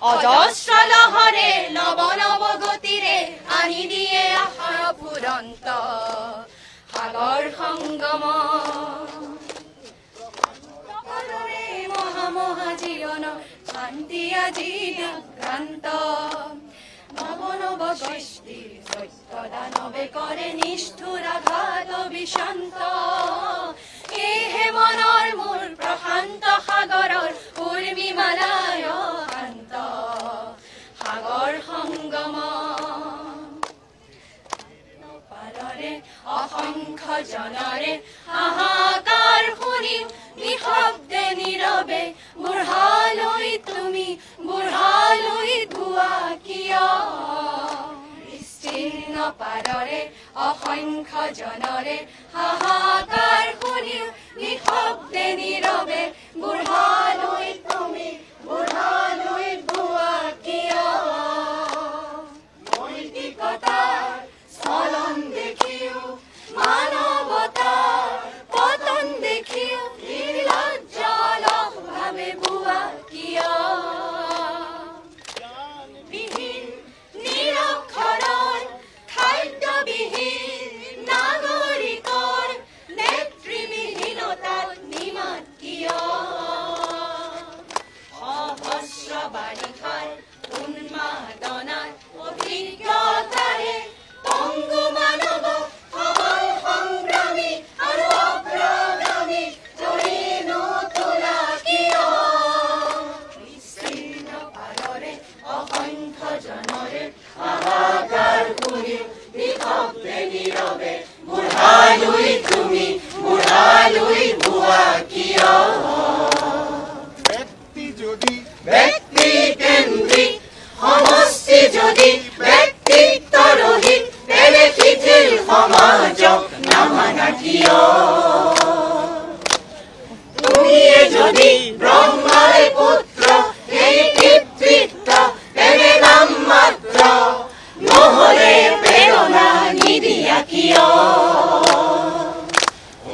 অজস্র লহরে নব নব গতিরে আনি দিয়ে আশার ফুরন্ত সাগর সংগম মহা মহা জীবন শান্তি আজি বিভ্রান্ত নব নব সৃষ্টির সত্য দানবে করে নিষ্ঠুর আঘাত বিষান্ত এই হে মনৰ মূল প্ৰশান্ত সাগৰৰ উৰ্মিমালায় শান্ত সাগৰ সংগম পাৰৰে অসংখ্য জনৰে হাহাকাৰ শুনি নিশব্দে নীৰৱে বুঢ়ালৈ তুমি বুঢ়ালৈ ধোৱা কিয় বিস্তীৰ্ণ পাৰৰে অসংখ্য জনৰে হাহাকাৰ শুনি নিশব্দে নীৰৱে বুঢ়ালৈ তুমি বুঢ়ালৈ ধোৱা কিয় নৈতিকতাৰ চলন দেখিও মানৱতাৰ পতন দেখিও নিৰ্লজ্জলক ভাৱে বুৱা কিয় বিহীন নিৰক্ষৰৰ খাদ্যবিহীন নাগৰিকৰ নেতৃবিহীনতাত নিমাত কিয় সহস্ৰ বাৰিষাৰ উন্মাদনাৰ অভিজ্ঞতাৰে পংগু মানৱ সবল সংগ্ৰামী আৰু অগ্ৰগামী ধৰি নতোলা কিয় বিস্তীৰ্ণ পাৰৰে অসংখ্য জনৰে হাহাকাৰ শুনি নিশব্দে নীৰৱে বুঢ়ালৈ তুমি বুঢ়ালৈ ধোৱা কিয় ব্যক্তি কেন্দ্ৰিক সমষ্টি যদি ব্যক্তিত্বৰহিত তেনে শিথিল সমাজক নামানা কিয় তুমিয়ে যদি ব্ৰহ্মাৰ পুত্ৰ সেই পিতৃত্ব তেনে নাম মাত্ৰ নহলে প্ৰেৰণা নিদিয়া কিয়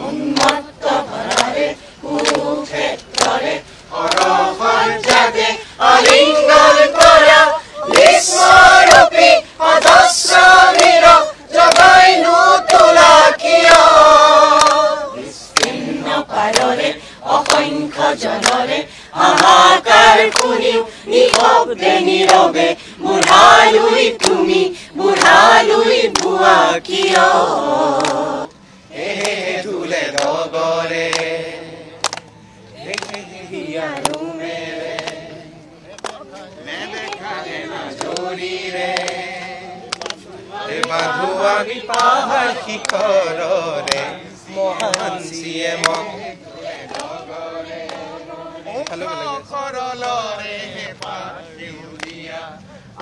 উন্মত্ত ভৰাৰে কুৰুক্ষেত্ৰৰে সৰসজ্জাতে আলিংগন কৰা বিশ্বৰূপী অজস্ৰ বীৰ জগাই নতোলা কিয় বিস্তীৰ্ণ পাৰৰে অসংখ্য জনৰে হাহাকাৰ শুনিও নিশব্দে নীৰৱে বুঢ়ালৈ তুমি বুঢ়ালৈ ধোৱা কিয় ধুলে ডগৰে হিয়াৰো মেৰে নেদেখালে মাজুলীৰে মাধুৱানী পাহাৰ শিখৰৰে মহান চিএমক সৰলৰে পাহিউলীয়া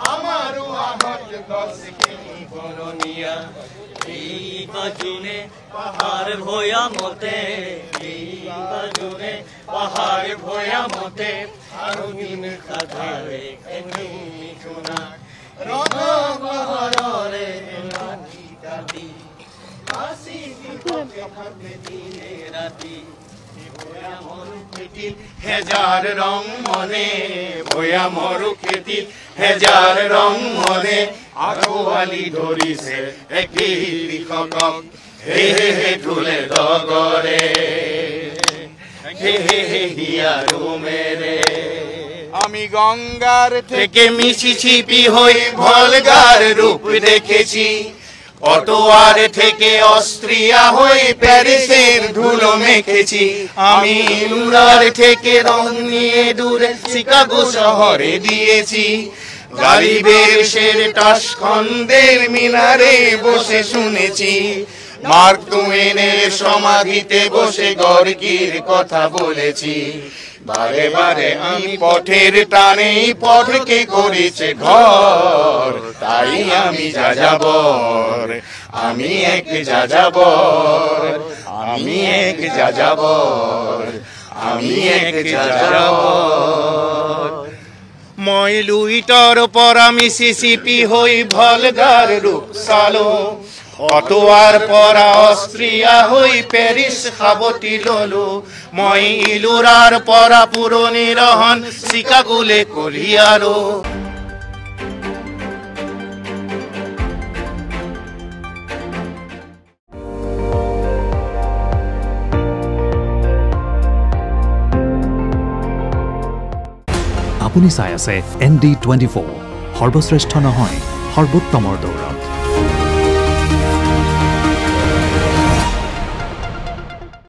আমাৰো আহত গছখিনি বননীয়া এই বাজুনে পাহাৰ ভৈয়ামতে এই বাজুনে পাহাৰ ভৈয়ামতে আৰু দিন সাধাৰে এনুমি শুনা ৰঙৰে কাটি হাসি বিপদে দিনে ৰাতি ভৈয়ামৰো খেতিত হেজাৰ ৰং মনে ভৈয়ামৰো খেতিত হেজাৰ ৰং মনে আঁঠুৱালি ধৰিছে একেই কৃষকক হে হে ঢোলে ডগৰে হে হে হিয়াৰো মেৰে আমি গঙ্গার থেকে মিসিসিপি হয়ে ভলগার রূপ দেখেছি অটোয়ার থেকে অস্ট্রিয়া হয়ে প্যারিসের ধুলো মেখেছি আমি ইমরার থেকে রং নিয়ে দূরে শিকাগো শহরে দিয়েছি গালিবের শের টাসখন্দের মিনারে বসে শুনেছি মার্ক টুয়েনের সমাধিতে বসে গর্গির কথা বলেছি বারে বারে আমি পথের টানে পথকে করেছে ঘর তাই আমি যাযাবর আমি এক যাযাবর আমি এক যাযাবর আমি এক যাযাবর মই লুইটৰ পৰা মিছিছিপি হৈ ভলগাৰ ৰূপ চালো অটোৱাৰ পৰা অষ্ট্ৰিয়া হৈ পেৰিছ সাৱটি ললো মই ইলোৰাৰ পৰা পুৰণি ৰহন চিকাগোলে কলিয়াৰো আপুনি চাই আছে ND24 সৰ্বশ্ৰেষ্ঠ নহয় সৰ্বোত্তমৰ দৌৰ